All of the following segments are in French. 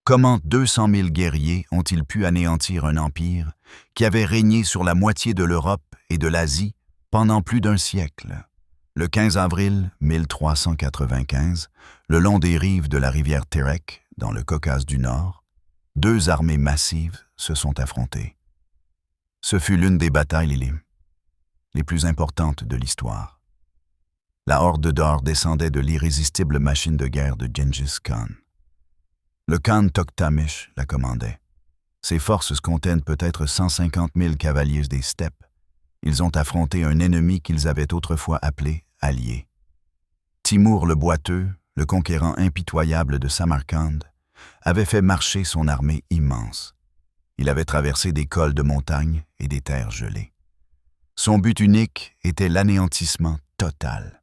Comment 200 000 guerriers ont-ils pu anéantir un empire qui avait régné sur la moitié de l'Europe et de l'Asie pendant plus d'un siècle? Le 15 avril 1395, le long des rives de la rivière Terek, dans le Caucase du Nord, deux armées massives se sont affrontées. Ce fut l'une des batailles les plus importantes de l'histoire. La horde d'or descendait de l'irrésistible machine de guerre de Gengis Khan. Le Khan Tokhtamysh la commandait. Ses forces contiennent peut-être 150 000 cavaliers des steppes. Ils ont affronté un ennemi qu'ils avaient autrefois appelé allié. Timour le Boiteux, le conquérant impitoyable de Samarcande, avait fait marcher son armée immense. Il avait traversé des cols de montagne et des terres gelées. Son but unique était l'anéantissement total.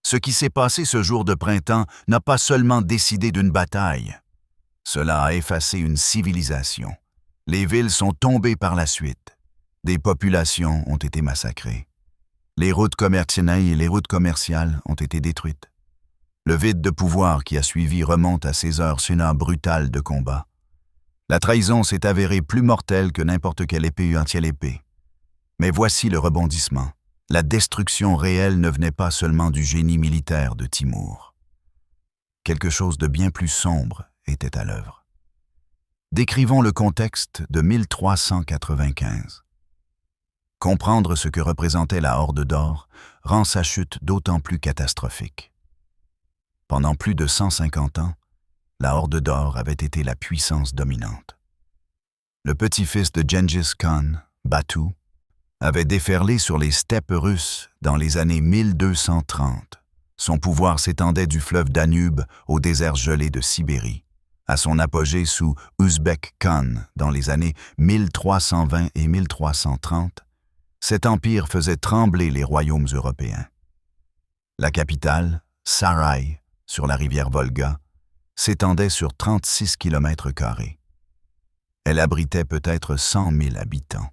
Ce qui s'est passé ce jour de printemps n'a pas seulement décidé d'une bataille. Cela a effacé une civilisation. Les villes sont tombées par la suite. Des populations ont été massacrées. Les routes commerciales ont été détruites. Le vide de pouvoir qui a suivi remonte à ces heures brutales de combat. La trahison s'est avérée plus mortelle que n'importe quelle épée anti-épée. Mais voici le rebondissement. La destruction réelle ne venait pas seulement du génie militaire de Timour. Quelque chose de bien plus sombre était à l'œuvre. Décrivons le contexte de 1395. Comprendre ce que représentait la Horde d'or rend sa chute d'autant plus catastrophique. Pendant plus de 150 ans, la Horde d'or avait été la puissance dominante. Le petit-fils de Gengis Khan, Batu, avait déferlé sur les steppes russes dans les années 1230. Son pouvoir s'étendait du fleuve Danube au désert gelé de Sibérie, à son apogée sous Uzbek Khan dans les années 1320 et 1330. Cet empire faisait trembler les royaumes européens. La capitale, Sarai, sur la rivière Volga, s'étendait sur 36 km². Elle abritait peut-être 100 000 habitants.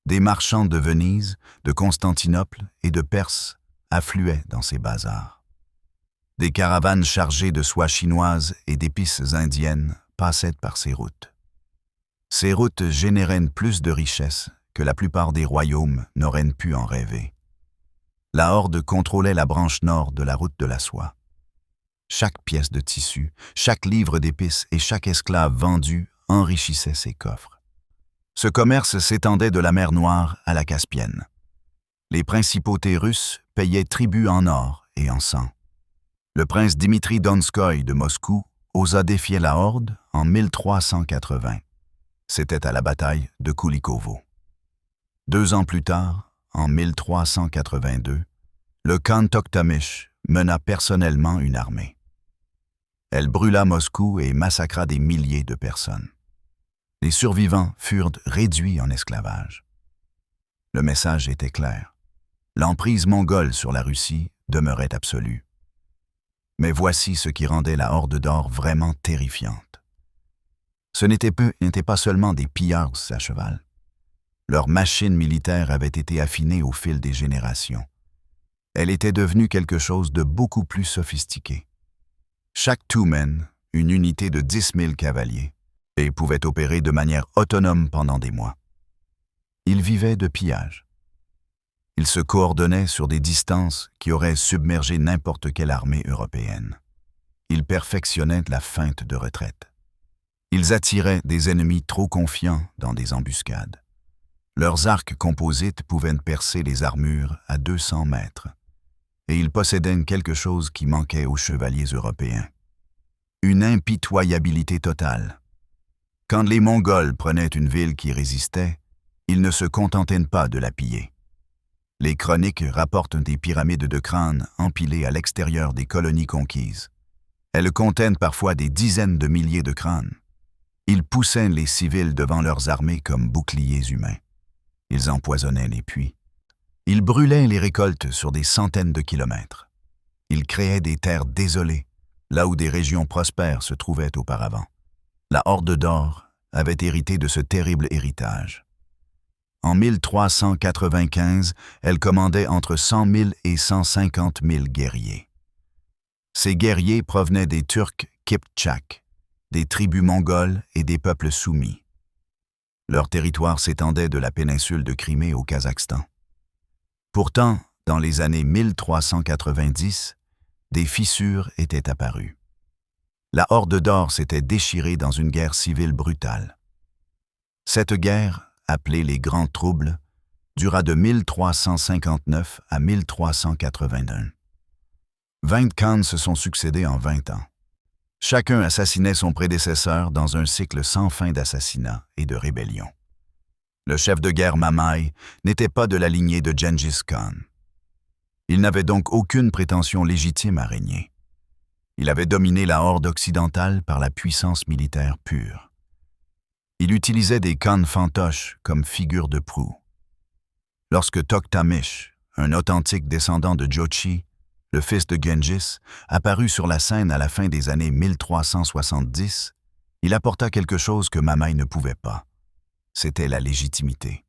Des marchands de Venise, de Constantinople et de Perse affluaient dans ces bazars. Des caravanes chargées de soie chinoise et d'épices indiennes passaient par ces routes. Ces routes généraient plus de richesses que la plupart des royaumes n'auraient pu en rêver. La Horde contrôlait la branche nord de la route de la soie. Chaque pièce de tissu, chaque livre d'épices et chaque esclave vendu enrichissait ses coffres. Ce commerce s'étendait de la mer Noire à la Caspienne. Les principautés russes payaient tribut en or et en sang. Le prince Dimitri Donskoï de Moscou osa défier la Horde en 1380. C'était à la bataille de Koulikovo. 2 ans plus tard, en 1382, le Khan Tokhtamysh mena personnellement une armée. Elle brûla Moscou et massacra des milliers de personnes. Les survivants furent réduits en esclavage. Le message était clair. L'emprise mongole sur la Russie demeurait absolue. Mais voici ce qui rendait la Horde d'or vraiment terrifiante. Ce n'étaient pas seulement des pillards à cheval. Leur machine militaire avait été affinée au fil des générations. Elle était devenue quelque chose de beaucoup plus sophistiqué. Chaque Tumen, une unité de 10 000 cavaliers, et pouvait opérer de manière autonome pendant des mois. Ils vivaient de pillage. Ils se coordonnaient sur des distances qui auraient submergé n'importe quelle armée européenne. Ils perfectionnaient la feinte de retraite. Ils attiraient des ennemis trop confiants dans des embuscades. Leurs arcs composites pouvaient percer les armures à 200 mètres. Et ils possédaient quelque chose qui manquait aux chevaliers européens. Une impitoyabilité totale. Quand les Mongols prenaient une ville qui résistait, ils ne se contentaient pas de la piller. Les chroniques rapportent des pyramides de crânes empilées à l'extérieur des colonies conquises. Elles contiennent parfois des dizaines de milliers de crânes. Ils poussaient les civils devant leurs armées comme boucliers humains. Ils empoisonnaient les puits. Ils brûlaient les récoltes sur des centaines de kilomètres. Ils créaient des terres désolées, là où des régions prospères se trouvaient auparavant. La Horde d'or avait hérité de ce terrible héritage. En 1395, elle commandait entre 100 000 et 150 000 guerriers. Ces guerriers provenaient des Turcs Kiptchaks, des tribus mongoles et des peuples soumis. Leur territoire s'étendait de la péninsule de Crimée au Kazakhstan. Pourtant, dans les années 1390, des fissures étaient apparues. La Horde d'Or s'était déchirée dans une guerre civile brutale. Cette guerre, appelée les Grands Troubles, dura de 1359 à 1381. 20 khans se sont succédés en 20 ans. Chacun assassinait son prédécesseur dans un cycle sans fin d'assassinats et de rébellions. Le chef de guerre Mamaï n'était pas de la lignée de Gengis Khan. Il n'avait donc aucune prétention légitime à régner. Il avait dominé la horde occidentale par la puissance militaire pure. Il utilisait des khans fantoches comme figure de proue. Lorsque Tokhtamysh, un authentique descendant de Jochi, le fils de Gengis, apparut sur la scène à la fin des années 1370, il apporta quelque chose que Mamaï ne pouvait pas. C'était la légitimité.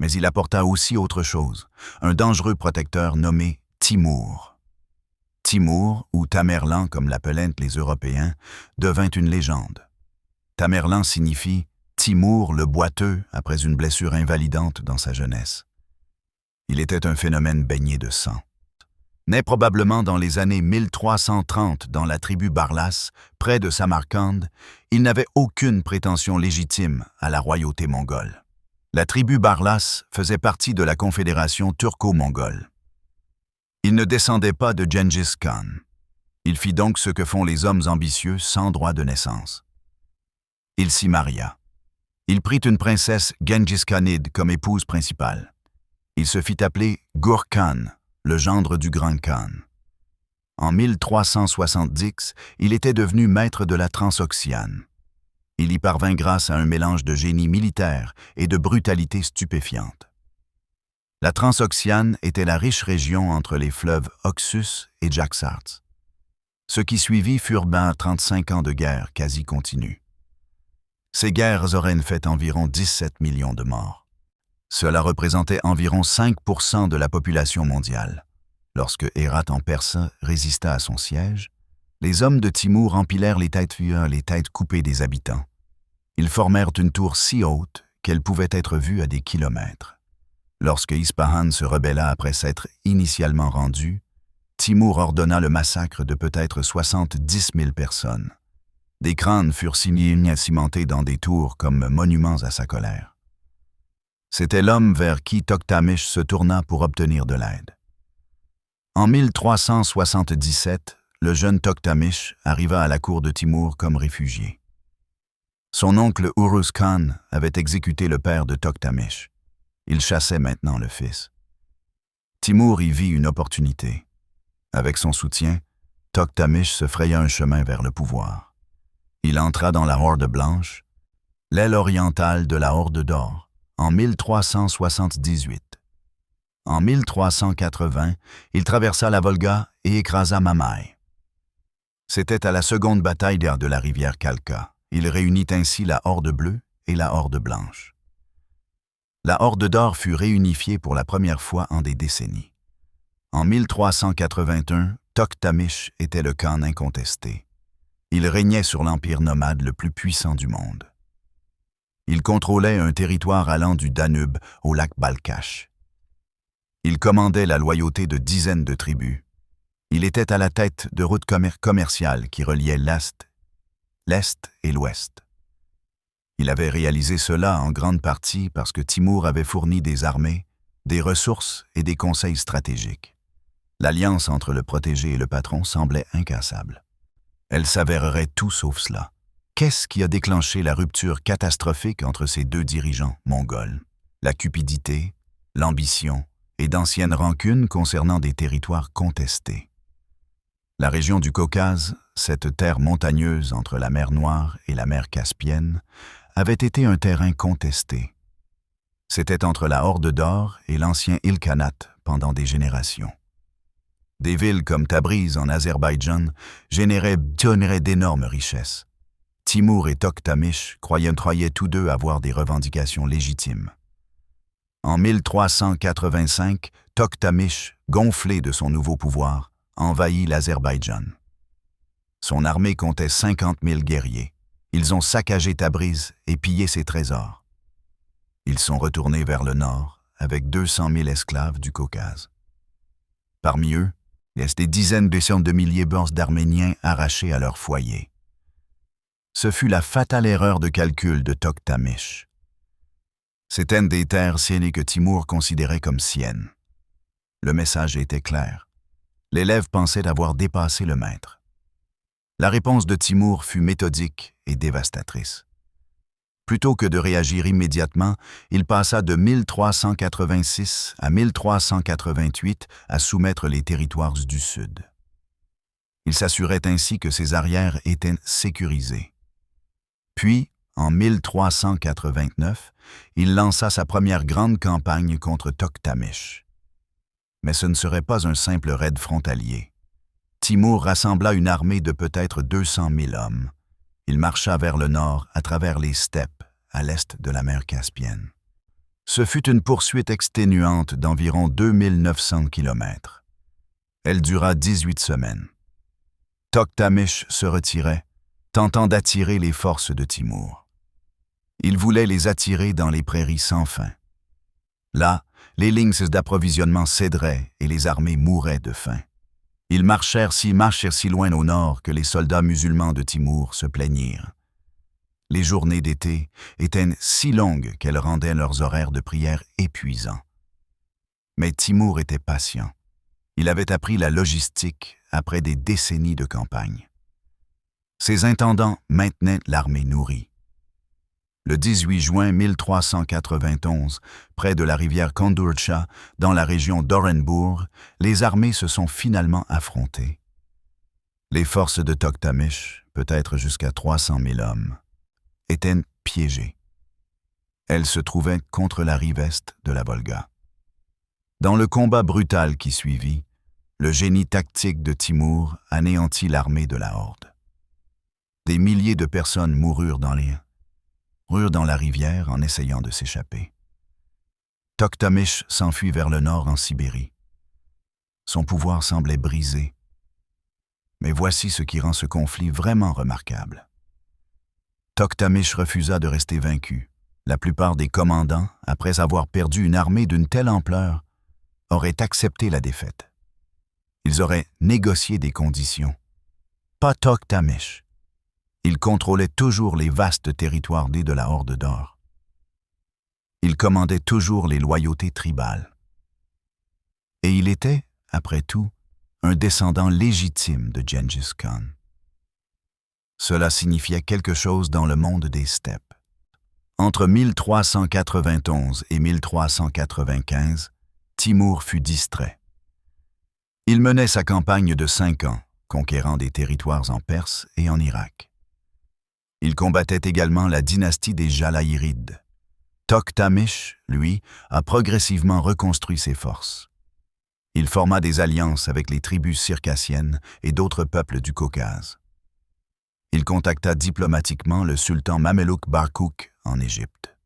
Mais il apporta aussi autre chose, un dangereux protecteur nommé Timour. Timour, ou Tamerlan comme l'appelaient les Européens, devint une légende. Tamerlan signifie « Timour le boiteux » après une blessure invalidante dans sa jeunesse. Il était un phénomène baigné de sang. Né probablement dans les années 1330 dans la tribu Barlas, près de Samarcande, il n'avait aucune prétention légitime à la royauté mongole. La tribu Barlas faisait partie de la confédération turco-mongole. Il ne descendait pas de Gengis Khan. Il fit donc ce que font les hommes ambitieux sans droit de naissance. Il s'y maria. Il prit une princesse Gengis Khanide comme épouse principale. Il se fit appeler Gur Khan, le gendre du Grand Khan. En 1370, il était devenu maître de la Transoxiane. Il y parvint grâce à un mélange de génie militaire et de brutalité stupéfiante. La Transoxiane était la riche région entre les fleuves Oxus et Jaxartes. Ce qui suivit furent 35 ans de guerre quasi continue. Ces guerres auraient fait environ 17 millions de morts. Cela représentait environ 5% de la population mondiale. Lorsque Hérat en Perse résista à son siège, les hommes de Timour empilèrent les têtes coupées des habitants. Ils formèrent une tour si haute qu'elle pouvait être vue à des kilomètres. Lorsque Ispahan se rebella après s'être initialement rendu, Timour ordonna le massacre de peut-être 70 000 personnes. Des crânes furent cimentés dans des tours comme monuments à sa colère. C'était l'homme vers qui Tokhtamysh se tourna pour obtenir de l'aide. En 1377, le jeune Tokhtamysh arriva à la cour de Timour comme réfugié. Son oncle Uruz Khan avait exécuté le père de Tokhtamysh. Il chassait maintenant le fils. Timour y vit une opportunité. Avec son soutien, Tokhtamysh se fraya un chemin vers le pouvoir. Il entra dans la Horde blanche, l'aile orientale de la Horde d'Or, en 1378. En 1380, il traversa la Volga et écrasa Mamaï. C'était à la seconde bataille de la rivière Khalkha. Il réunit ainsi la Horde bleue et la Horde blanche. La Horde d'Or fut réunifiée pour la première fois en des décennies. En 1381, Tokhtamysh était le khan incontesté. Il régnait sur l'empire nomade le plus puissant du monde. Il contrôlait un territoire allant du Danube au lac Balkhash. Il commandait la loyauté de dizaines de tribus. Il était à la tête de routes commerciales qui reliaient l'Est et l'Ouest. Il avait réalisé cela en grande partie parce que Timour avait fourni des armées, des ressources et des conseils stratégiques. L'alliance entre le protégé et le patron semblait incassable. Elle s'avérerait tout sauf cela. Qu'est-ce qui a déclenché la rupture catastrophique entre ces deux dirigeants mongols? La cupidité, l'ambition et d'anciennes rancunes concernant des territoires contestés. La région du Caucase, cette terre montagneuse entre la mer Noire et la mer Caspienne, avait été un terrain contesté. C'était entre la Horde d'Or et l'ancien Ilkhanat pendant des générations. Des villes comme Tabriz en Azerbaïdjan généraient d'énormes richesses. Timour et Tokhtamysh croyaient tous deux avoir des revendications légitimes. En 1385, Tokhtamysh, gonflé de son nouveau pouvoir, envahit l'Azerbaïdjan. Son armée comptait 50 000 guerriers. Ils ont saccagé Tabriz et pillé ses trésors. Ils sont retournés vers le nord avec 200 000 esclaves du Caucase. Parmi eux, il y a des dizaines de milliers d'Arméniens arrachés à leur foyer. Ce fut la fatale erreur de calcul de Tokhtamysh. C'étaient des terres que Timour considérait comme siennes. Le message était clair. L'élève pensait avoir dépassé le maître. La réponse de Timour fut méthodique et dévastatrice. Plutôt que de réagir immédiatement, il passa de 1386 à 1388 à soumettre les territoires du Sud. Il s'assurait ainsi que ses arrières étaient sécurisés. Puis, en 1389, il lança sa première grande campagne contre Tokhtamysh. Mais ce ne serait pas un simple raid frontalier. Timour rassembla une armée de peut-être 200 000 hommes. Il marcha vers le nord à travers les steppes, à l'est de la mer Caspienne. Ce fut une poursuite exténuante d'environ 2900 kilomètres. Elle dura 18 semaines. Tokhtamysh se retirait, tentant d'attirer les forces de Timour. Il voulait les attirer dans les prairies sans fin. Là, les lignes d'approvisionnement céderaient et les armées mouraient de faim. Ils marchèrent si loin au nord que les soldats musulmans de Timour se plaignirent. Les journées d'été étaient si longues qu'elles rendaient leurs horaires de prière épuisants. Mais Timour était patient. Il avait appris la logistique après des décennies de campagne. Ses intendants maintenaient l'armée nourrie. Le 18 juin 1391, près de la rivière Kondurcha, dans la région d'Orenbourg, les armées se sont finalement affrontées. Les forces de Tokhtamysh, peut-être jusqu'à 300 000 hommes, étaient piégées. Elles se trouvaient contre la rive est de la Volga. Dans le combat brutal qui suivit, le génie tactique de Timour anéantit l'armée de la Horde. Des milliers de personnes moururent dans la rivière en essayant de s'échapper. Tokhtamysh s'enfuit vers le nord en Sibérie. Son pouvoir semblait brisé. Mais voici ce qui rend ce conflit vraiment remarquable. Tokhtamysh refusa de rester vaincu. La plupart des commandants, après avoir perdu une armée d'une telle ampleur, auraient accepté la défaite. Ils auraient négocié des conditions. Pas Tokhtamysh. Il contrôlait toujours les vastes territoires de la Horde d'Or. Il commandait toujours les loyautés tribales. Et il était, après tout, un descendant légitime de Gengis Khan. Cela signifiait quelque chose dans le monde des steppes. Entre 1391 et 1395, Timour fut distrait. Il menait sa campagne de 5 ans, conquérant des territoires en Perse et en Irak. Il combattait également la dynastie des Jalayirides. Tokhtamysh, lui, a progressivement reconstruit ses forces. Il forma des alliances avec les tribus circassiennes et d'autres peuples du Caucase. Il contacta diplomatiquement le sultan Mamelouk Barkouk en Égypte.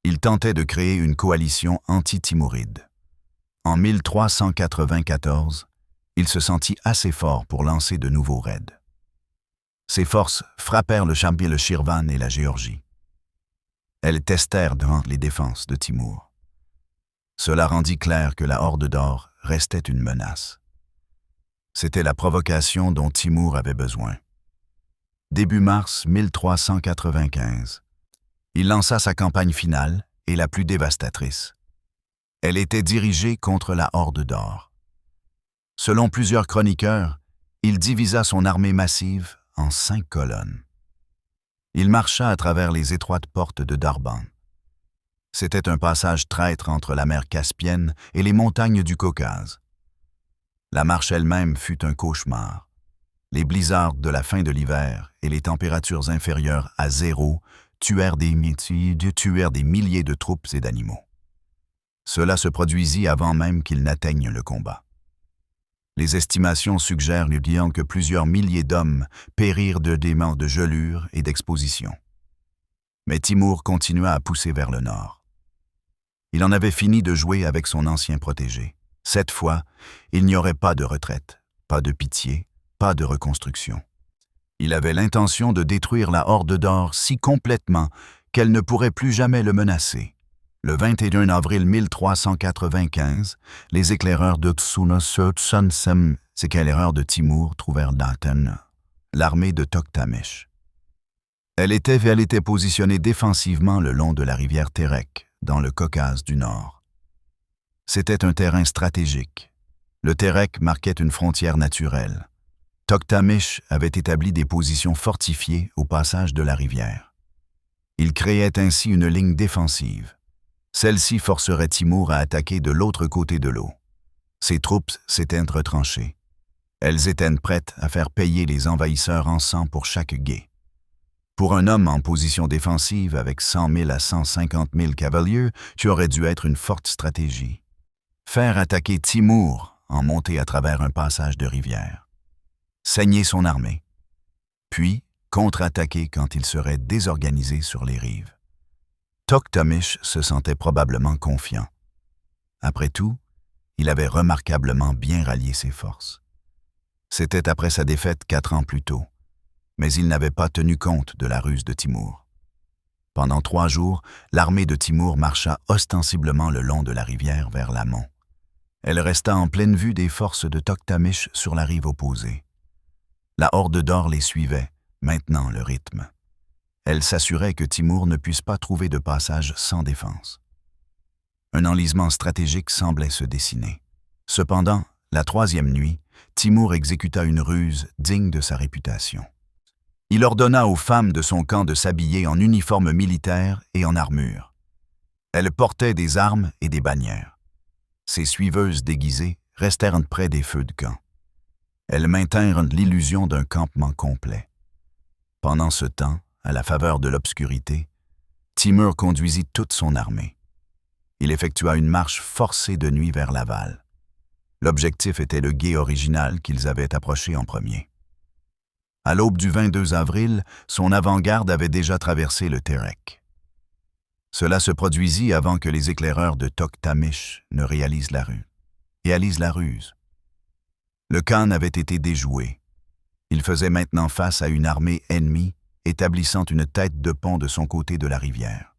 Il tentait de créer une coalition anti-timouride. En 1394, il se sentit assez fort pour lancer de nouveaux raids. Ses forces frappèrent le Shirvan et la Géorgie. Elles testèrent devant les défenses de Timour. Cela rendit clair que la Horde d'Or restait une menace. C'était la provocation dont Timour avait besoin. Début mars 1395, il lança sa campagne finale et la plus dévastatrice. Elle était dirigée contre la Horde d'Or. Selon plusieurs chroniqueurs, il divisa son armée massive en 5 colonnes. Il marcha à travers les étroites portes de Darban. C'était un passage traître entre la mer Caspienne et les montagnes du Caucase. La marche elle-même fut un cauchemar. Les blizzards de la fin de l'hiver et les températures inférieures à 0 tuèrent des milliers de troupes et d'animaux. Cela se produisit avant même qu'ils n'atteignent le combat. Les estimations suggèrent que plusieurs milliers d'hommes périrent des morts de gelure et d'exposition. Mais Timour continua à pousser vers le nord. Il en avait fini de jouer avec son ancien protégé. Cette fois, il n'y aurait pas de retraite, pas de pitié, pas de reconstruction. Il avait l'intention de détruire la Horde d'Or si complètement qu'elle ne pourrait plus jamais le menacer. Le 21 avril 1395, les éclaireurs de Tsunosutsonsem, éclaireurs de Timur, trouvèrent Daten, l'armée de Toktamish. Elle était positionnée défensivement le long de la rivière Terek, dans le Caucase du Nord. C'était un terrain stratégique. Le Terek marquait une frontière naturelle. Toktamish avait établi des positions fortifiées au passage de la rivière. Il créait ainsi une ligne défensive. Celle-ci forcerait Timur à attaquer de l'autre côté de l'eau. Ses troupes s'étaient retranchées. Elles étaient prêtes à faire payer les envahisseurs en sang pour chaque gué. Pour un homme en position défensive avec 100 000 à 150 000 cavaliers, tu aurais dû être une forte stratégie. Faire attaquer Timur en montée à travers un passage de rivière. Saigner son armée. Puis contre-attaquer quand il serait désorganisé sur les rives. Toktamish se sentait probablement confiant. Après tout, il avait remarquablement bien rallié ses forces. C'était après sa défaite 4 ans plus tôt, mais il n'avait pas tenu compte de la ruse de Timur. Pendant 3 jours, l'armée de Timur marcha ostensiblement le long de la rivière vers l'amont. Elle resta en pleine vue des forces de Toktamish sur la rive opposée. La Horde d'Or les suivait, maintenant le rythme. Elle s'assurait que Timur ne puisse pas trouver de passage sans défense. Un enlisement stratégique semblait se dessiner. Cependant, la 3e nuit, Timur exécuta une ruse digne de sa réputation. Il ordonna aux femmes de son camp de s'habiller en uniforme militaire et en armure. Elles portaient des armes et des bannières. Ses suiveuses déguisées restèrent près des feux de camp. Elles maintinrent l'illusion d'un campement complet. Pendant ce temps, à la faveur de l'obscurité, Timur conduisit toute son armée. Il effectua une marche forcée de nuit vers l'aval. L'objectif était le gué original qu'ils avaient approché en premier. À l'aube du 22 avril, son avant-garde avait déjà traversé le Terek. Cela se produisit avant que les éclaireurs de Toktamish ne réalisent la ruse. Le Khan avait été déjoué. Il faisait maintenant face à une armée ennemie établissant une tête de pont de son côté de la rivière.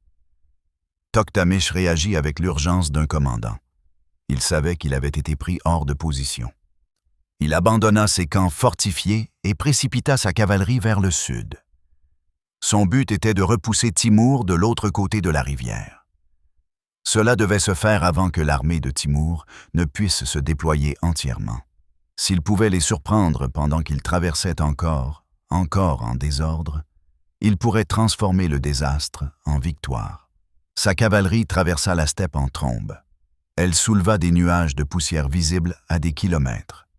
Toktamish réagit avec l'urgence d'un commandant. Il savait qu'il avait été pris hors de position. Il abandonna ses camps fortifiés et précipita sa cavalerie vers le sud. Son but était de repousser Timur de l'autre côté de la rivière. Cela devait se faire avant que l'armée de Timur ne puisse se déployer entièrement. S'il pouvait les surprendre pendant qu'ils traversaient encore en désordre, il pourrait transformer le désastre en victoire. Sa cavalerie traversa la steppe en trombe. Elle souleva des nuages de poussière visibles à des kilomètres.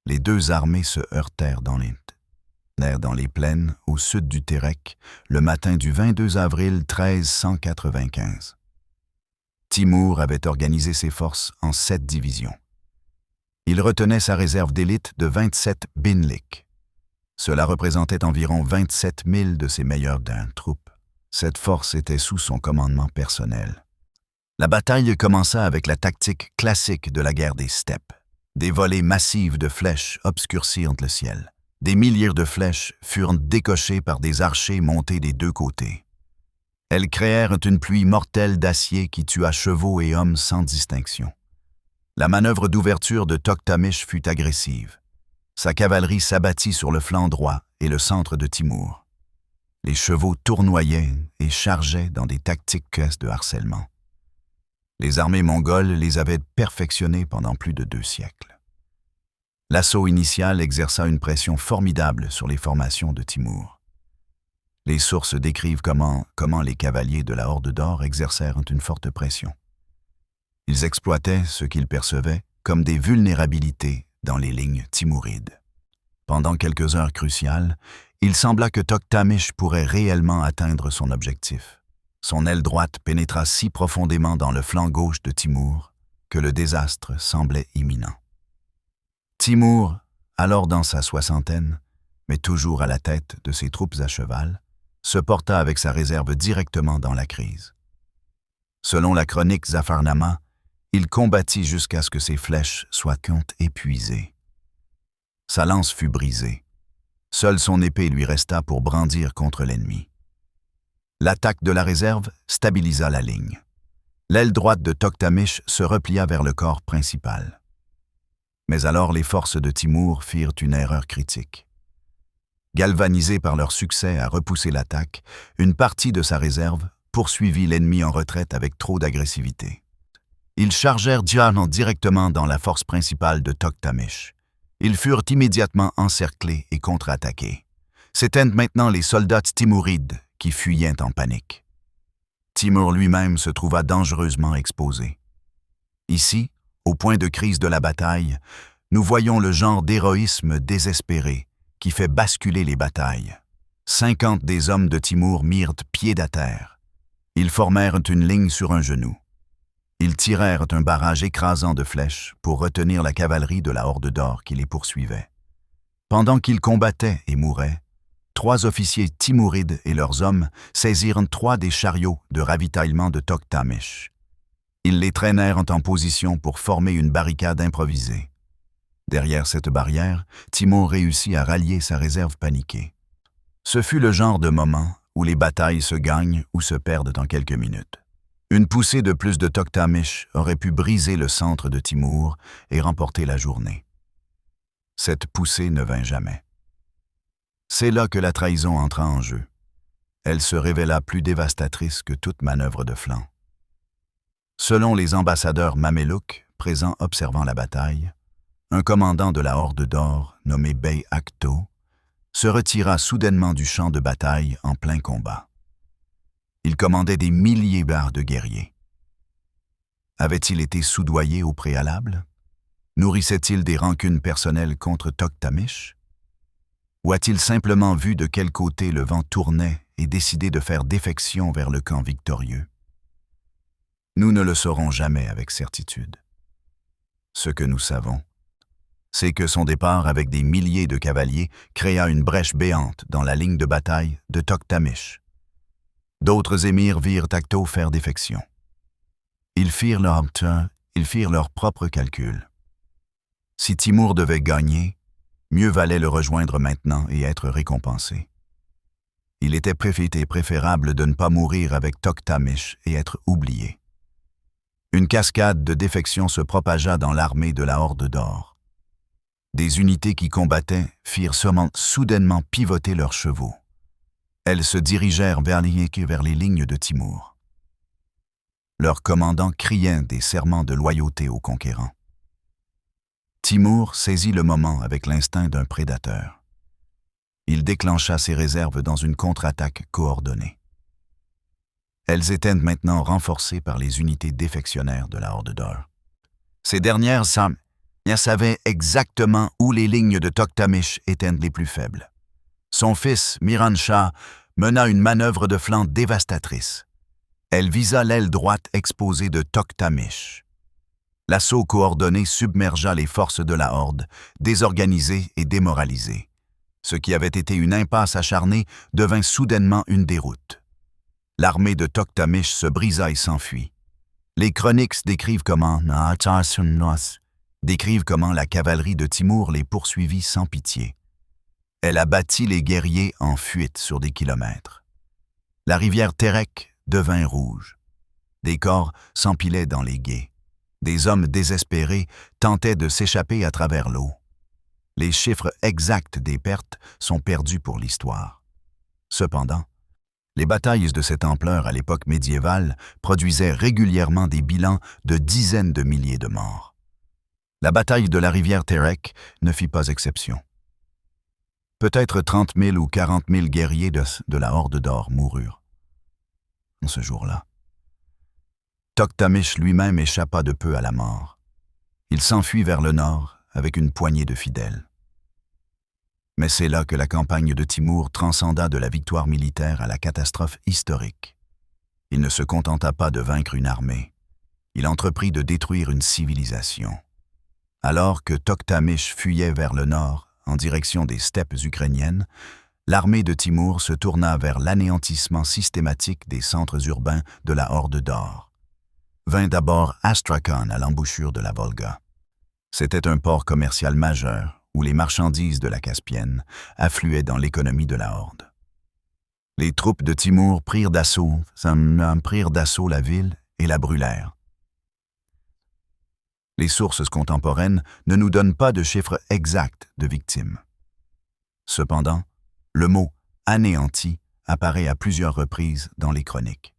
Les 2 armées se heurtèrent dans les plaines au sud du Terek le matin du 22 avril 1395. Timur avait organisé ses forces en 7 divisions. Il retenait sa réserve d'élite de 27 binlik. Cela représentait environ 27 000 de ses meilleures troupes. Cette force était sous son commandement personnel. La bataille commença avec la tactique classique de la guerre des steppes. Des volées massives de flèches obscurcirent le ciel. Des milliers de flèches furent décochées par des archers montés des 2 côtés. Elles créèrent une pluie mortelle d'acier qui tua chevaux et hommes sans distinction. La manœuvre d'ouverture de Toktamish fut agressive. Sa cavalerie s'abattit sur le flanc droit et le centre de Timur. Les chevaux tournoyaient et chargeaient dans des tactiques de harcèlement. Les armées mongoles les avaient perfectionnées pendant plus de 2 siècles. L'assaut initial exerça une pression formidable sur les formations de Timur. Les sources décrivent comment les cavaliers de la Horde d'Or exercèrent une forte pression. Ils exploitaient ce qu'ils percevaient comme des vulnérabilités dans les lignes timourides. Pendant quelques heures cruciales, il sembla que Toktamish pourrait réellement atteindre son objectif. Son aile droite pénétra si profondément dans le flanc gauche de Timur que le désastre semblait imminent. Timur, alors dans sa 60aine, mais toujours à la tête de ses troupes à cheval, se porta avec sa réserve directement dans la crise. Selon la chronique Zafarnama, il combattit jusqu'à ce que ses flèches soient épuisées. Sa lance fut brisée. Seule son épée lui resta pour brandir contre l'ennemi. L'attaque de la réserve stabilisa la ligne. L'aile droite de Toktamish se replia vers le corps principal. Mais alors les forces de Timur firent une erreur critique. Galvanisés par leur succès à repousser l'attaque, une partie de sa réserve poursuivit l'ennemi en retraite avec trop d'agressivité. Ils chargèrent Djarn directement dans la force principale de Toktamish. Ils furent immédiatement encerclés et contre-attaqués. C'étaient maintenant les soldats timourides qui fuyaient en panique. Timur lui-même se trouva dangereusement exposé. Ici, au point de crise de la bataille, nous voyons le genre d'héroïsme désespéré qui fait basculer les batailles. 50 des hommes de Timur mirent pied à terre. Ils formèrent une ligne sur un genou. Ils tirèrent un barrage écrasant de flèches pour retenir la cavalerie de la Horde d'Or qui les poursuivait. Pendant qu'ils combattaient et mouraient, 3 officiers timourides et leurs hommes saisirent 3 des chariots de ravitaillement de Toktamish. Ils les traînèrent en position pour former une barricade improvisée. Derrière cette barrière, Timur réussit à rallier sa réserve paniquée. Ce fut le genre de moment où les batailles se gagnent ou se perdent en quelques minutes. Une poussée de plus de Toktamish aurait pu briser le centre de Timur et remporter la journée. Cette poussée ne vint jamais. C'est là que la trahison entra en jeu. Elle se révéla plus dévastatrice que toute manœuvre de flanc. Selon les ambassadeurs mamelouks présents observant la bataille, un commandant de la Horde d'Or, nommé Bey Akto, se retira soudainement du champ de bataille en plein combat. Il commandait des milliers de guerriers. Avait-il été soudoyé au préalable? Nourrissait-il des rancunes personnelles contre Toktamish? Ou a-t-il simplement vu de quel côté le vent tournait et décidé de faire défection vers le camp victorieux? Nous ne le saurons jamais avec certitude. Ce que nous savons, c'est que son départ avec des milliers de cavaliers créa une brèche béante dans la ligne de bataille de Toktamish. D'autres émirs virent Akto faire défection. Ils firent leur propre calcul. Si Timur devait gagner, mieux valait le rejoindre maintenant et être récompensé. Il était préférable de ne pas mourir avec Toktamish et être oublié. Une cascade de défections se propagea dans l'armée de la Horde d'Or. Des unités qui combattaient firent soudainement pivoter leurs chevaux. Elles se dirigèrent vers les lignes de Timur. Leurs commandants criaient des serments de loyauté aux conquérants. Timur saisit le moment avec l'instinct d'un prédateur. Il déclencha ses réserves dans une contre-attaque coordonnée. Elles étaient maintenant renforcées par les unités défectionnaires de la Horde d'Or. Ces dernières savaient exactement où les lignes de Toktamish étaient les plus faibles. Son fils, Miran Shah, mena une manœuvre de flanc dévastatrice. Elle visa l'aile droite exposée de Toktamish. L'assaut coordonné submergea les forces de la Horde, désorganisées et démoralisées. Ce qui avait été une impasse acharnée devint soudainement une déroute. L'armée de Toktamish se brisa et s'enfuit. Les chroniques décrivent comment la cavalerie de Timur les poursuivit sans pitié. Elle abattit les guerriers en fuite sur des kilomètres. La rivière Terek devint rouge. Des corps s'empilaient dans les gués. Des hommes désespérés tentaient de s'échapper à travers l'eau. Les chiffres exacts des pertes sont perdus pour l'histoire. Cependant, les batailles de cette ampleur à l'époque médiévale produisaient régulièrement des bilans de dizaines de milliers de morts. La bataille de la rivière Terek ne fit pas exception. Peut-être 30 000 ou 40 000 guerriers de la Horde d'Or moururent. En ce jour-là, Toktamish lui-même échappa de peu à la mort. Il s'enfuit vers le nord avec une poignée de fidèles. Mais c'est là que la campagne de Timur transcenda de la victoire militaire à la catastrophe historique. Il ne se contenta pas de vaincre une armée. Il entreprit de détruire une civilisation. Alors que Toktamish fuyait vers le nord, en direction des steppes ukrainiennes, l'armée de Timur se tourna vers l'anéantissement systématique des centres urbains de la Horde d'Or. Vint d'abord Astrakhan à l'embouchure de la Volga. C'était un port commercial majeur où les marchandises de la Caspienne affluaient dans l'économie de la Horde. Les troupes de Timour prirent d'assaut la ville et la brûlèrent. Les sources contemporaines ne nous donnent pas de chiffre exact de victimes. Cependant, le mot « anéanti » apparaît à plusieurs reprises dans les chroniques.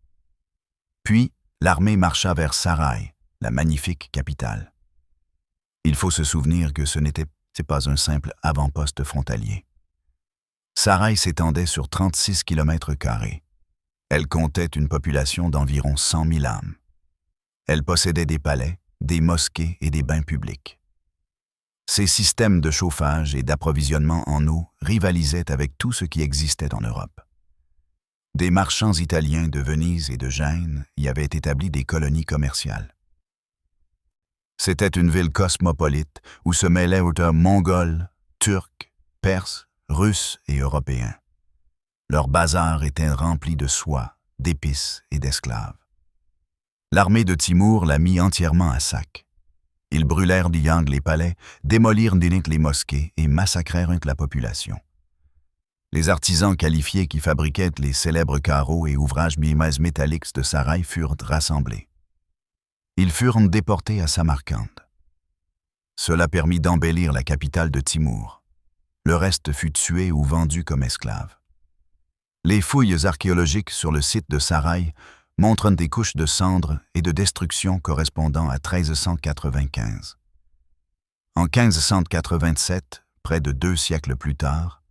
Puis, l'armée marcha vers Saraï, la magnifique capitale. Il faut se souvenir que ce n'était pas un simple avant-poste frontalier. Saraï s'étendait sur 36 km². Elle comptait une population d'environ 100 000 âmes. Elle possédait des palais, des mosquées et des bains publics. Ces systèmes de chauffage et d'approvisionnement en eau rivalisaient avec tout ce qui existait en Europe. Des marchands italiens de Venise et de Gênes y avaient établi des colonies commerciales. C'était une ville cosmopolite où se mêlaient auteurs mongols, turcs, perses, russes et européens. Leurs bazars étaient remplis de soie, d'épices et d'esclaves. L'armée de Timour la mit entièrement à sac. Ils brûlèrent les palais, démolirent les mosquées et massacrèrent la population. Les artisans qualifiés qui fabriquaient les célèbres carreaux et ouvrages métalliques de Saraï furent rassemblés. Ils furent déportés à Samarcande. Cela permit d'embellir la capitale de Timour. Le reste fut tué ou vendu comme esclave. Les fouilles archéologiques sur le site de Saraï montrent des couches de cendres et de destruction correspondant à 1395. En 1587, près de 2 siècles plus tard,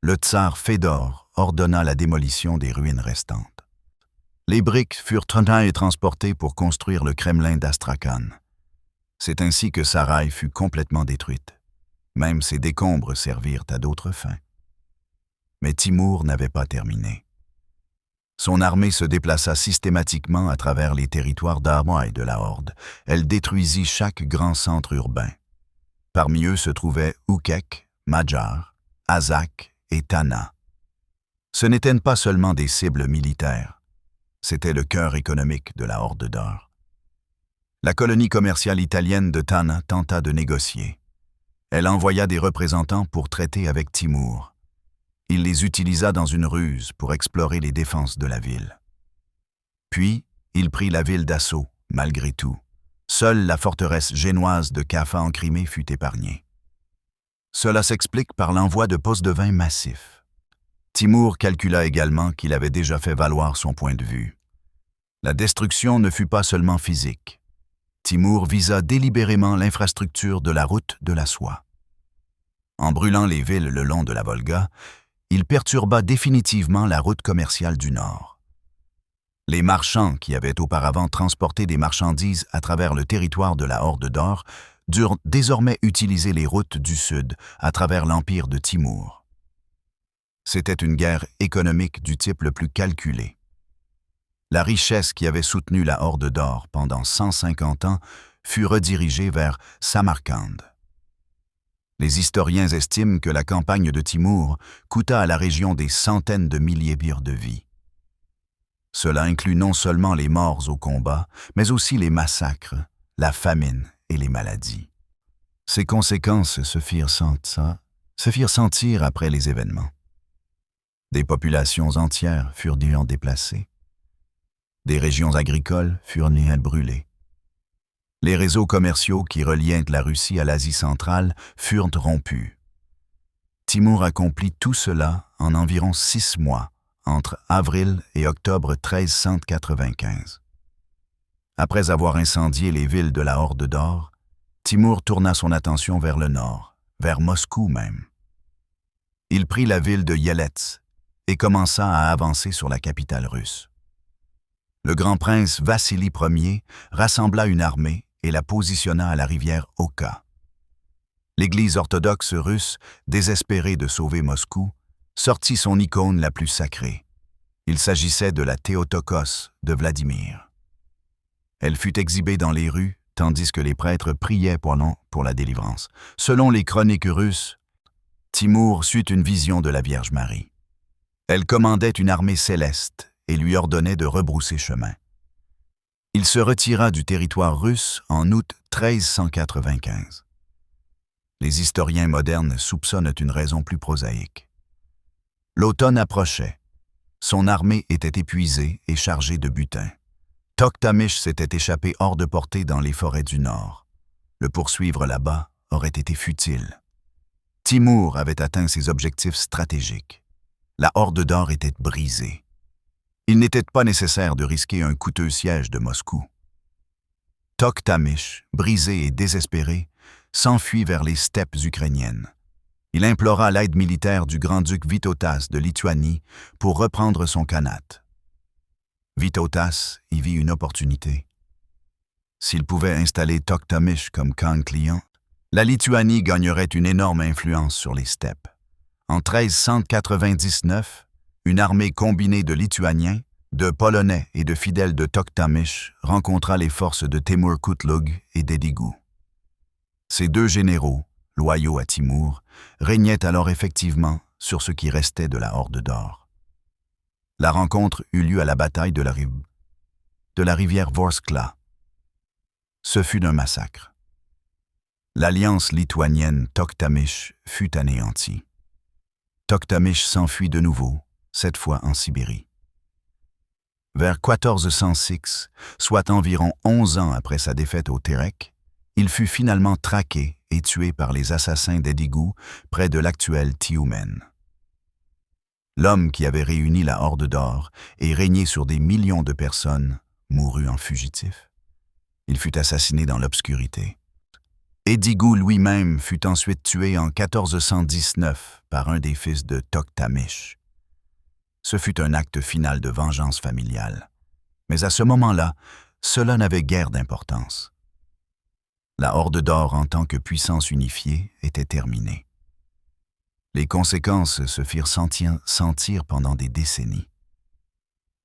le tsar Fédor ordonna la démolition des ruines restantes. Les briques furent transportées pour construire le Kremlin d'Astrakhan. C'est ainsi que Saraï fut complètement détruite. Même ses décombres servirent à d'autres fins. Mais Timour n'avait pas terminé. Son armée se déplaça systématiquement à travers les territoires d'Armoï de la Horde. Elle détruisit chaque grand centre urbain. Parmi eux se trouvaient Oukek, Madjar, Azak et Tana. Ce n'étaient pas seulement des cibles militaires. C'était le cœur économique de la Horde d'Or. La colonie commerciale italienne de Tana tenta de négocier. Elle envoya des représentants pour traiter avec Timour. Il les utilisa dans une ruse pour explorer les défenses de la ville. Puis, il prit la ville d'assaut, malgré tout. Seule la forteresse génoise de Kaffa en Crimée fut épargnée. Cela s'explique par l'envoi de postes de vin massifs. Timour calcula également qu'il avait déjà fait valoir son point de vue. La destruction ne fut pas seulement physique. Timour visa délibérément l'infrastructure de la route de la soie. En brûlant les villes le long de la Volga, il perturba définitivement la route commerciale du Nord. Les marchands qui avaient auparavant transporté des marchandises à travers le territoire de la Horde d'Or durent désormais utiliser les routes du Sud à travers l'empire de Timour. C'était une guerre économique du type le plus calculé. La richesse qui avait soutenu la Horde d'Or pendant 150 ans fut redirigée vers Samarcande. Les historiens estiment que la campagne de Timour coûta à la région des centaines de milliers de vies. Cela inclut non seulement les morts au combat, mais aussi les massacres, la famine et les maladies. Ces conséquences se firent sentir après les événements. Des populations entières furent déplacées. Des régions agricoles furent brûlées. Les réseaux commerciaux qui reliaient la Russie à l'Asie centrale furent rompus. Timour accomplit tout cela en environ 6 mois, entre avril et octobre 1395. Après avoir incendié les villes de la Horde d'Or, Timour tourna son attention vers le nord, vers Moscou même. Il prit la ville de Yelets et commença à avancer sur la capitale russe. Le grand prince Vassili Ier rassembla une armée et la positionna à la rivière Oka. L'Église orthodoxe russe, désespérée de sauver Moscou, sortit son icône la plus sacrée. Il s'agissait de la Théotokos de Vladimir. Elle fut exhibée dans les rues, tandis que les prêtres priaient pour la délivrance. Selon les chroniques russes, Timour eut une vision de la Vierge Marie. Elle commandait une armée céleste et lui ordonnait de rebrousser chemin. Il se retira du territoire russe en août 1395. les historiens modernes soupçonnent une raison plus prosaïque. L'automne approchait. Son armée était épuisée et chargée de butin. Toktamish s'était échappé hors de portée dans les forêts du nord. Le poursuivre là-bas aurait été futile. Timur avait atteint ses objectifs stratégiques. La Horde d'Or était brisée. Il n'était pas nécessaire de risquer un coûteux siège de Moscou. Toktamish, brisé et désespéré, s'enfuit vers les steppes ukrainiennes. Il implora l'aide militaire du grand-duc Vytautas de Lituanie pour reprendre son khanat. Vytautas y vit une opportunité. S'il pouvait installer Toktamish comme khan client, la Lituanie gagnerait une énorme influence sur les steppes. En 1399, une armée combinée de Lituaniens, de Polonais et de fidèles de Toktamish rencontra les forces de Temur Kutlug et d'Edigou. Ces deux généraux, loyaux à Timur, régnaient alors effectivement sur ce qui restait de la Horde d'Or. La rencontre eut lieu à la bataille de la rivière Vorskla. Ce fut un massacre. L'alliance lituanienne Toktamish fut anéantie. Toktamish s'enfuit de nouveau, cette fois en Sibérie. Vers 1406, soit environ 11 ans après sa défaite au Terek, il fut finalement traqué et tué par les assassins d'Edigou près de l'actuel Tioumen. L'homme qui avait réuni la Horde d'Or et régné sur des millions de personnes mourut en fugitif. Il fut assassiné dans l'obscurité. Edigou lui-même fut ensuite tué en 1419 par un des fils de Toktamish. Ce fut un acte final de vengeance familiale. Mais à ce moment-là, cela n'avait guère d'importance. La Horde d'Or en tant que puissance unifiée était terminée. Les conséquences se firent sentir pendant des décennies.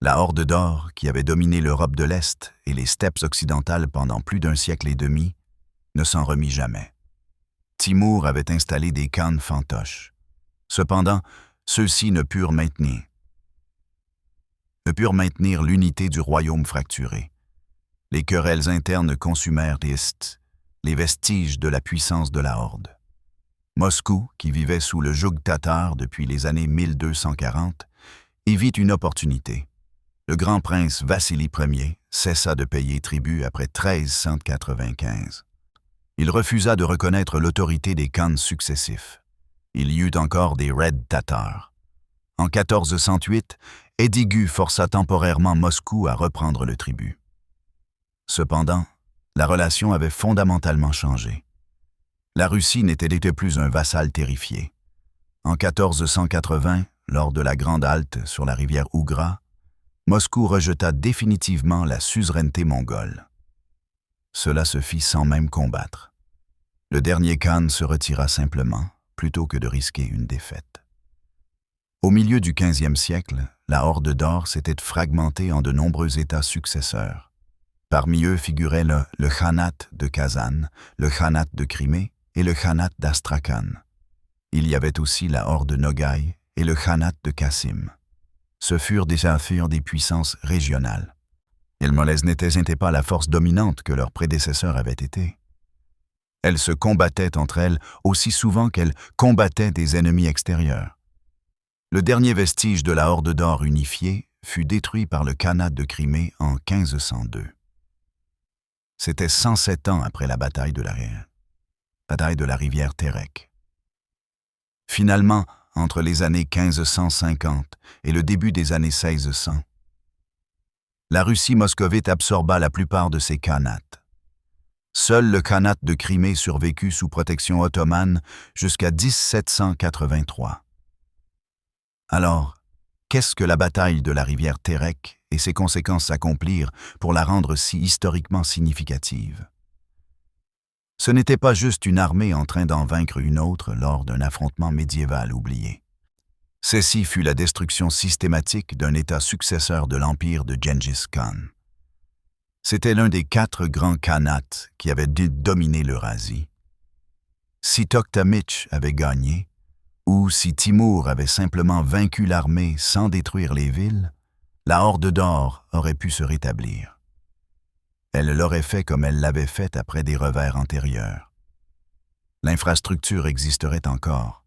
La Horde d'Or, qui avait dominé l'Europe de l'Est et les steppes occidentales pendant plus d'un siècle et demi, ne s'en remit jamais. Timur avait installé des khans fantoches. Cependant, ceux-ci ne purent maintenir l'unité du royaume fracturé. Les querelles internes consumèrent les vestiges de la puissance de la Horde. Moscou, qui vivait sous le joug tatar depuis les années 1240, y vit une opportunité. Le grand prince Vassili Ier cessa de payer tribut après 1395. Il refusa de reconnaître l'autorité des khans successifs. Il y eut encore des raids tatars. En 1408, Edigou força temporairement Moscou à reprendre le tribut. Cependant, la relation avait fondamentalement changé. La Russie n'était plus un vassal terrifié. En 1480, lors de la Grande Halte sur la rivière Ougra, Moscou rejeta définitivement la suzeraineté mongole. Cela se fit sans même combattre. Le dernier khan se retira simplement, plutôt que de risquer une défaite. Au milieu du XVe siècle, la Horde d'Or s'était fragmentée en de nombreux États successeurs. Parmi eux figuraient le Khanat de Kazan, le Khanat de Crimée et le Khanat d'Astrakhan. Il y avait aussi la Horde Nogaï et le Khanat de Kassim. Ce furent des puissances régionales. Elles n'étaient pas la force dominante que leurs prédécesseurs avaient été. Elles se combattaient entre elles aussi souvent qu'elles combattaient des ennemis extérieurs. Le dernier vestige de la Horde d'Or unifiée fut détruit par le Khanat de Crimée en 1502. C'était 107 ans après la bataille de la rivière Terek. Finalement, entre les années 1550 et le début des années 1600, la Russie moscovite absorba la plupart de ses khanats. Seul le Khanat de Crimée survécut sous protection ottomane jusqu'à 1783. Alors, qu'est-ce que la bataille de la rivière Terek et ses conséquences accomplirent pour la rendre si historiquement significative? Ce n'était pas juste une armée en train d'en vaincre une autre lors d'un affrontement médiéval oublié. Ceci fut la destruction systématique d'un État successeur de l'empire de Gengis Khan. C'était l'un des 4 grands khanats qui avaient dominé l'Eurasie. Si Toktamish avait gagné, ou si Timur avait simplement vaincu l'armée sans détruire les villes, la Horde d'Or aurait pu se rétablir. Elle l'aurait fait comme elle l'avait fait après des revers antérieurs. L'infrastructure existerait encore.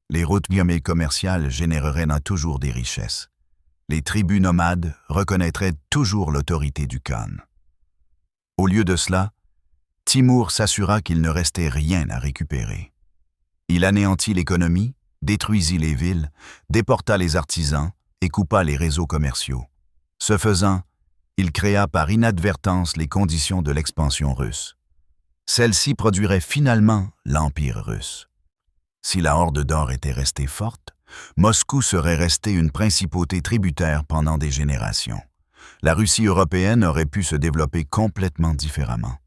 Les routes biomées commerciales généreraient dans toujours des richesses. Les tribus nomades reconnaîtraient toujours l'autorité du Khan. Au lieu de cela, Timur s'assura qu'il ne restait rien à récupérer. Il anéantit l'économie, détruisit les villes, déporta les artisans et coupa les réseaux commerciaux. Ce faisant, il créa par inadvertance les conditions de l'expansion russe. Celle-ci produirait finalement l'Empire russe. Si la Horde d'Or était restée forte, Moscou serait restée une principauté tributaire pendant des générations. La Russie européenne aurait pu se développer complètement différemment.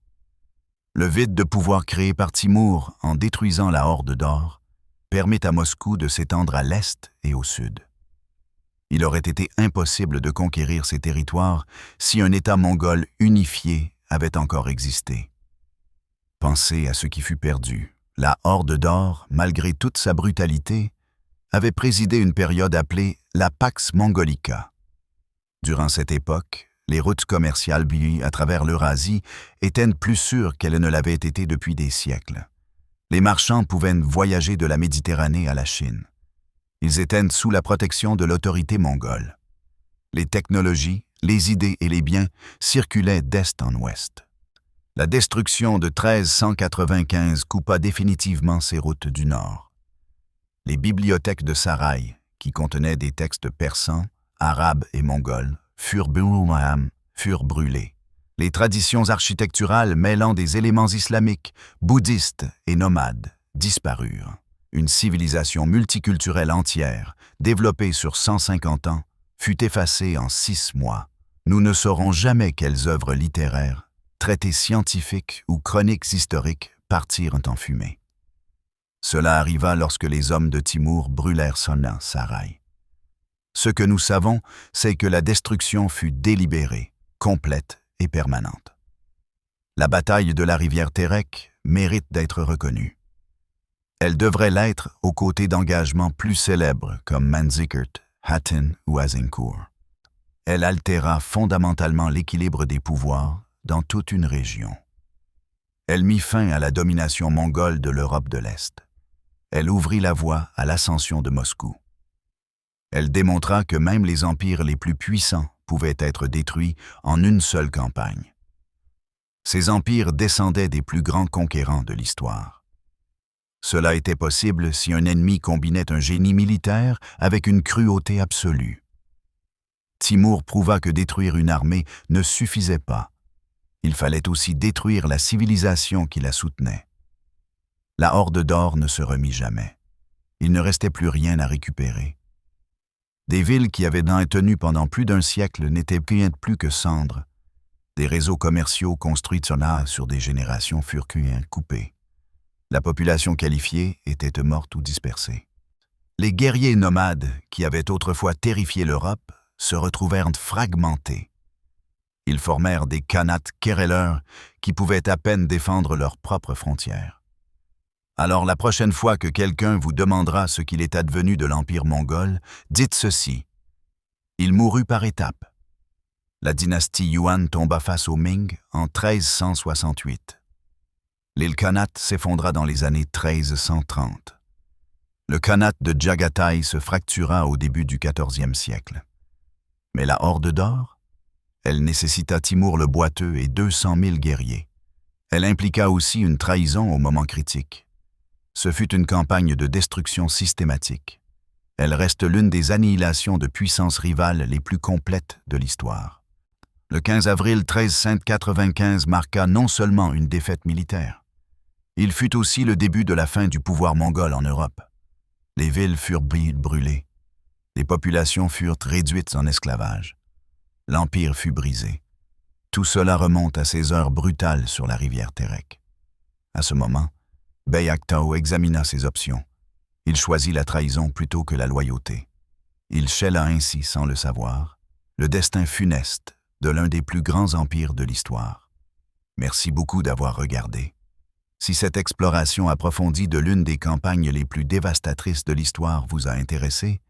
Le vide de pouvoir créé par Timur en détruisant la Horde d'Or permet à Moscou de s'étendre à l'est et au sud. Il aurait été impossible de conquérir ces territoires si un État mongol unifié avait encore existé. Pensez à ce qui fut perdu. La Horde d'Or, malgré toute sa brutalité, avait présidé une période appelée la Pax Mongolica. Durant cette époque, les routes commerciales buées à travers l'Eurasie étaient plus sûres qu'elles ne l'avaient été depuis des siècles. Les marchands pouvaient voyager de la Méditerranée à la Chine. Ils étaient sous la protection de l'autorité mongole. Les technologies, les idées et les biens circulaient d'est en ouest. La destruction de 1395 coupa définitivement ces routes du nord. Les bibliothèques de Sarai, qui contenaient des textes persans, arabes et mongols, furent brûlées. Les traditions architecturales mêlant des éléments islamiques, bouddhistes et nomades disparurent. Une civilisation multiculturelle entière, développée sur 150 ans, fut effacée en 6 mois. Nous ne saurons jamais quelles œuvres littéraires, traités scientifiques ou chroniques historiques partirent en fumée. Cela arriva lorsque les hommes de Timur brûlèrent Sarai. Ce que nous savons, c'est que la destruction fut délibérée, complète et permanente. La bataille de la rivière Terek mérite d'être reconnue. Elle devrait l'être aux côtés d'engagements plus célèbres comme Manzikert, Hattin ou Azincourt. Elle altéra fondamentalement l'équilibre des pouvoirs dans toute une région. Elle mit fin à la domination mongole de l'Europe de l'Est. Elle ouvrit la voie à l'ascension de Moscou. Elle démontra que même les empires les plus puissants pouvaient être détruits en une seule campagne. Ces empires descendaient des plus grands conquérants de l'histoire. Cela était possible si un ennemi combinait un génie militaire avec une cruauté absolue. Timur prouva que détruire une armée ne suffisait pas. Il fallait aussi détruire la civilisation qui la soutenait. La Horde d'Or ne se remit jamais. Il ne restait plus rien à récupérer. Des villes qui avaient été tenues pendant plus d'un siècle n'étaient plus que cendres. Des réseaux commerciaux construits sur des générations furent coupés. La population qualifiée était morte ou dispersée. Les guerriers nomades, qui avaient autrefois terrifié l'Europe, se retrouvèrent fragmentés. Ils formèrent des khanats querelleurs qui pouvaient à peine défendre leurs propres frontières. Alors la prochaine fois que quelqu'un vous demandera ce qu'il est advenu de l'Empire mongol, dites ceci. Il mourut par étapes. La dynastie Yuan tomba face aux Ming en 1368. L'île Khanat s'effondra dans les années 1330. Le Khanat de Jagatai se fractura au début du XIVe siècle. Mais la Horde d'Or, elle nécessita Timur le Boiteux et 200 000 guerriers. Elle impliqua aussi une trahison au moment critique. Ce fut une campagne de destruction systématique. Elle reste l'une des annihilations de puissances rivales les plus complètes de l'histoire. Le 15 avril 1395 marqua non seulement une défaite militaire, il fut aussi le début de la fin du pouvoir mongol en Europe. Les villes furent brûlées. Les populations furent réduites en esclavage. L'Empire fut brisé. Tout cela remonte à ces heures brutales sur la rivière Terek. À ce moment, Beyak Tao examina ses options. Il choisit la trahison plutôt que la loyauté. Il scella ainsi, sans le savoir, le destin funeste de l'un des plus grands empires de l'histoire. Merci beaucoup d'avoir regardé. Si cette exploration approfondie de l'une des campagnes les plus dévastatrices de l'histoire vous a intéressé,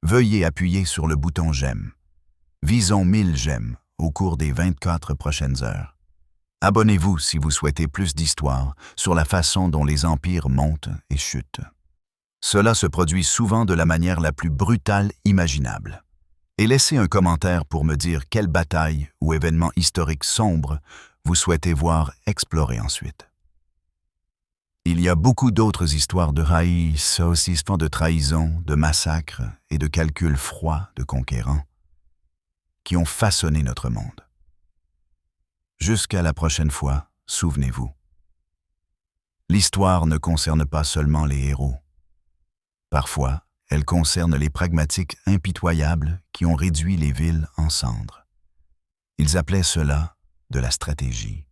veuillez appuyer sur le bouton j'aime. Visons 1000 j'aime au cours des 24 prochaines heures. Abonnez-vous si vous souhaitez plus d'histoires sur la façon dont les empires montent et chutent. Cela se produit souvent de la manière la plus brutale imaginable. Et laissez un commentaire pour me dire quelle bataille ou événement historique sombre vous souhaitez voir explorer ensuite. Il y a beaucoup d'autres histoires de saucissement, de trahison, de massacres et de calculs froids de conquérants qui ont façonné notre monde. Jusqu'à la prochaine fois, souvenez-vous. L'histoire ne concerne pas seulement les héros. Parfois, elle concerne les pragmatiques impitoyables qui ont réduit les villes en cendres. Ils appelaient cela de la stratégie.